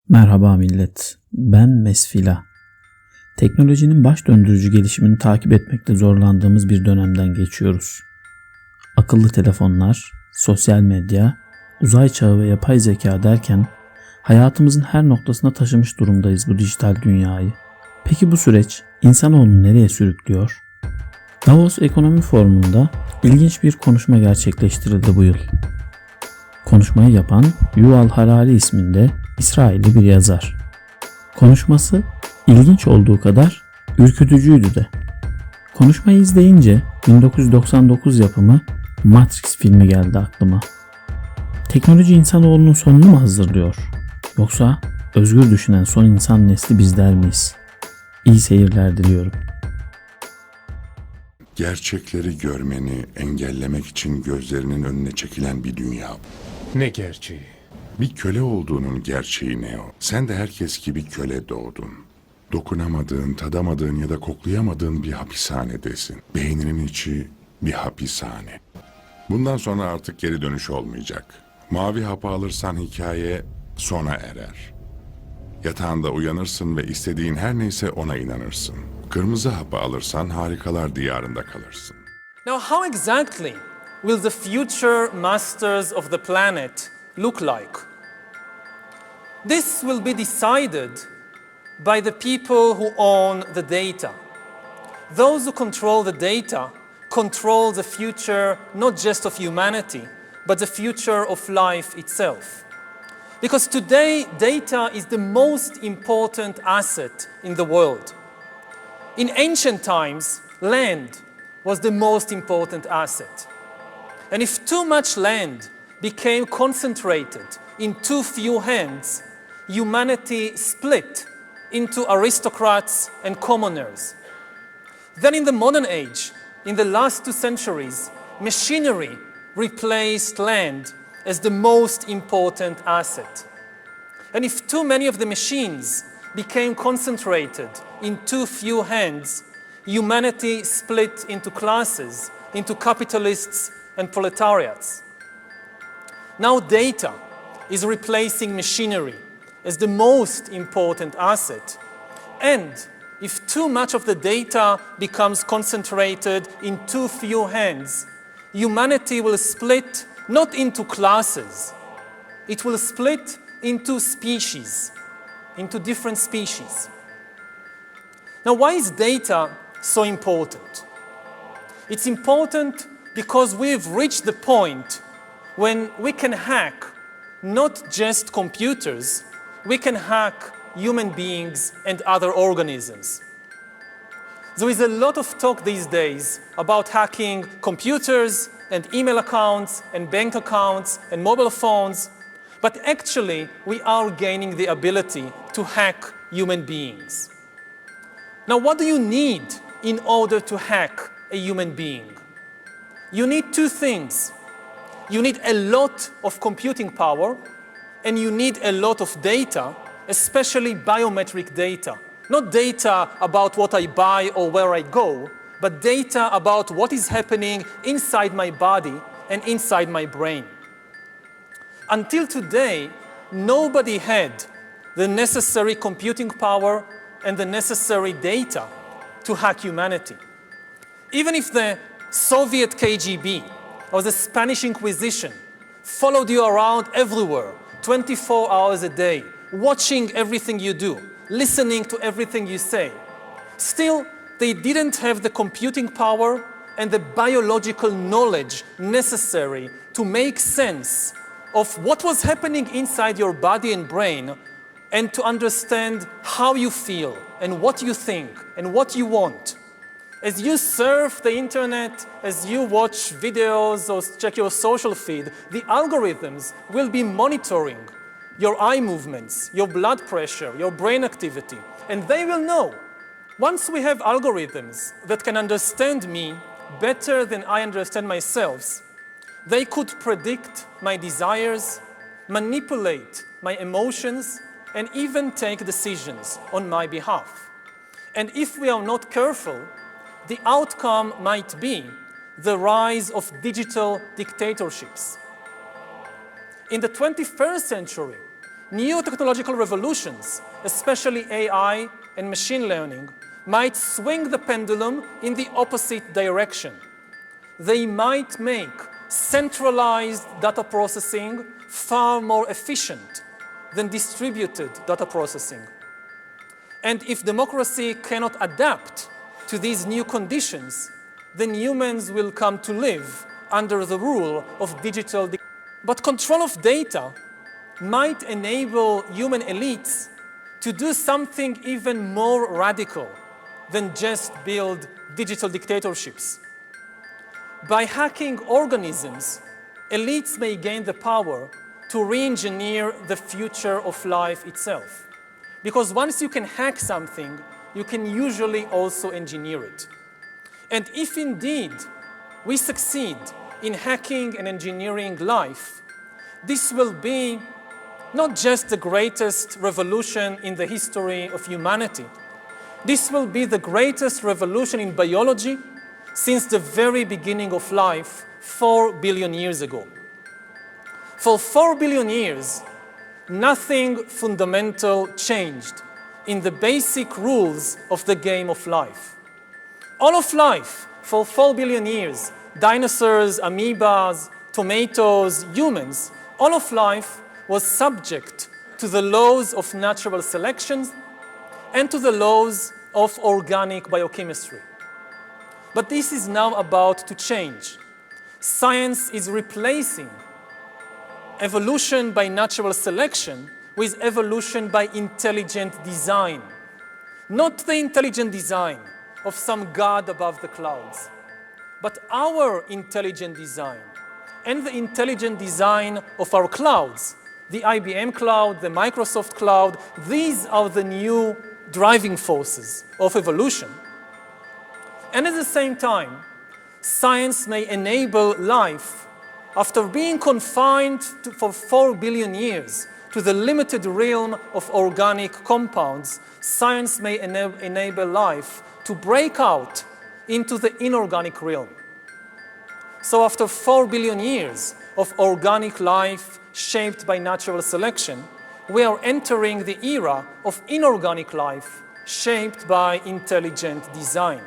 Merhaba millet, ben Mesfila. Teknolojinin baş döndürücü gelişimini takip etmekte zorlandığımız bir dönemden geçiyoruz. Akıllı telefonlar, sosyal medya, uzay çağı ve yapay zeka derken hayatımızın her noktasına taşımış durumdayız bu dijital dünyayı. Peki bu süreç insanoğlunu nereye sürüklüyor? Davos Ekonomi Forumu'nda ilginç bir konuşma gerçekleştirildi bu yıl. Konuşmayı yapan Yuval Harari isminde İsrailli bir yazar. Konuşması ilginç olduğu kadar ürkütücüydü de. Konuşmayı izleyince 1999 yapımı Matrix filmi geldi aklıma. Teknoloji insanoğlunun sonunu mu hazırlıyor? Yoksa özgür düşünen son insan nesli bizler miyiz? İyi seyirler diliyorum. Gerçekleri görmeni engellemek için gözlerinin önüne çekilen bir dünya. Ne gerçeği? Bir köle olduğunun gerçeği ne o? Sen de herkes gibi köle doğdun. Dokunamadığın, tadamadığın ya da koklayamadığın bir hapishanedesin. Beyninin içi bir hapishane. Bundan sonra artık geri dönüş olmayacak. Mavi hapı alırsan hikaye sona erer. Yatağında uyanırsın ve istediğin her neyse ona inanırsın. Kırmızı hapı alırsan harikalar diyarında kalırsın. Now, how exactly will the future masters of the planet look like? This will be decided by the people who own the data. Those who control the data control the future not just of humanity, but the future of life itself. Because today, data is the most important asset in the world. In ancient times, land was the most important asset. And if too much land became concentrated in too few hands, humanity split into aristocrats and commoners. Then in the modern age, in the last 2 centuries, machinery replaced land as the most important asset. And if too many of the machines became concentrated in too few hands, humanity split into classes, into capitalists and proletariats. Now data is replacing machinery as the most important asset. And if too much of the data becomes concentrated in too few hands, humanity will split not into classes, it will split into species, into different species. Now, why is data so important? It's important because we've reached the point when we can hack not just computers, we can hack human beings and other organisms. There is a lot of talk these days about hacking computers and email accounts and bank accounts and mobile phones, but actually we are gaining the ability to hack human beings. Now, what do you need in order to hack a human being? You need 2 things. You need a lot of computing power, and you need a lot of data, especially biometric data. Not data about what I buy or where I go, but data about what is happening inside my body and inside my brain. Until today, nobody had the necessary computing power and the necessary data to hack humanity. Even if the Soviet KGB or the Spanish Inquisition followed you around everywhere, 24 hours a day, watching everything you do, listening to everything you say, still they didn't have the computing power and the biological knowledge necessary to make sense of what was happening inside your body and brain and to understand how you feel and what you think and what you want. As you surf the internet, as you watch videos or check your social feed, the algorithms will be monitoring your eye movements, your blood pressure, your brain activity, and they will know. Once we have algorithms that can understand me better than I understand myself, they could predict my desires, manipulate my emotions, and even take decisions on my behalf. And if we are not careful, the outcome might be the rise of digital dictatorships. In the 21st century, new technological revolutions, especially AI and machine learning, might swing the pendulum in the opposite direction. They might make centralized data processing far more efficient than distributed data processing. And if democracy cannot adapt to these new conditions, then humans will come to live under the rule of digital. But control of data might enable human elites to do something even more radical than just build digital dictatorships. By hacking organisms, elites may gain the power to re-engineer the future of life itself. Because once you can hack something, you can usually also engineer it. And if indeed we succeed in hacking and engineering life, this will be not just the greatest revolution in the history of humanity. This will be the greatest revolution in biology since the very beginning of life 4 billion years ago. For 4 billion years, nothing fundamental changed in the basic rules of the game of life. All of life, for 4 billion years, dinosaurs, amoebas, tomatoes, humans, all of life was subject to the laws of natural selection and to the laws of organic biochemistry. But this is now about to change. Science is replacing evolution by natural selection with evolution by intelligent design. Not the intelligent design of some god above the clouds, but our intelligent design and the intelligent design of our clouds. The IBM cloud, the Microsoft cloud, these are the new driving forces of evolution. And at the same time, science may enable life, after being confined for 4 billion years to the limited realm of organic compounds, science may enable life to break out into the inorganic realm. So after 4 billion years of organic life shaped by natural selection, we are entering the era of inorganic life shaped by intelligent design.